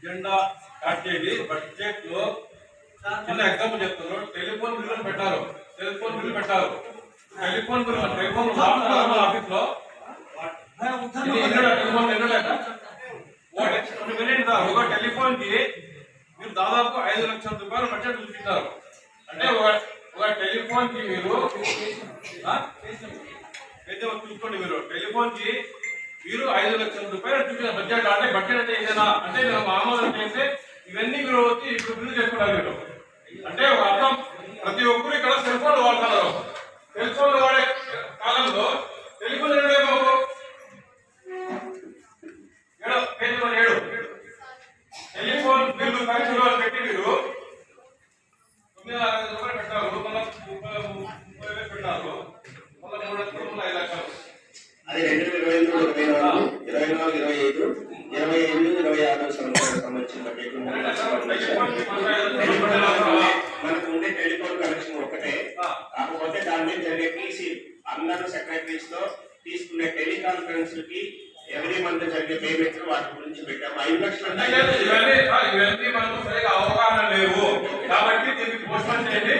జెండా స్టార్ట్ చేయండి. బడ్జెట్ లో చిన్న ఎగ్జాంపుల్ చెప్తారు. టెలిఫోన్ బిల్లు పెట్టారు. టెలిఫోన్ బిల్లు పెట్టారు. టెలిఫోన్ బిల్లు టెలిఫోన్ ఆఫీస్ లో ఒక టెలిఫోన్ కి మీరు దాదాపు 5 లక్షల రూపాయలు బడ్జెట్ చూపించారు. అంటే ఒక టెలిఫోన్ కి మీరు చూసుకోండి. మీరు టెలిఫోన్ కి మీరు 5 లక్షల రూపాయలు చూపించారు బడ్జెట్. అంటే బడ్జెట్ అంటే ఏదైనా అంటే ఆమోదం చేస్తే ఇవన్నీ మీరు వచ్చి ఇప్పుడు బిల్లు చేసుకుంటారు. మీరు అంటే ఒక అర్థం ప్రతి ఒక్కరు ఇక్కడ సెల్ ఫోన్లు వాడుతున్నారు. సెల్ ఫోన్లు వాడే కాలంలో టెలిఫోన్ బాబు 7 టెలిఫోన్ బిల్లు ఖర్చులు పెట్టి మీరు 960 రూపాయలు పెట్టారు. 30,000 పెట్టారు. 5 లక్షలు. అది 2023, 2024, 25, 26 సంబంధించిన బడ్జెట్. మనకు ఉండే టెలిఫోన్ కనెక్షన్ ఒకటే. కాకపోతే దాని మీద జరిగే టీసీ అందరూ సెక్రటరీస్ తో తీసుకునే టెలికాన్ఫరెన్స్ కి ఎవరీ మంత్ జరిగే పేమెంట్ వాటి గురించి పెట్టాము. 5 లక్షలు ఇవన్నీ మనకు సరిగా అవగాహన లేవు కాబట్టి దీనికి పోస్ట్పోన్ చేయండి.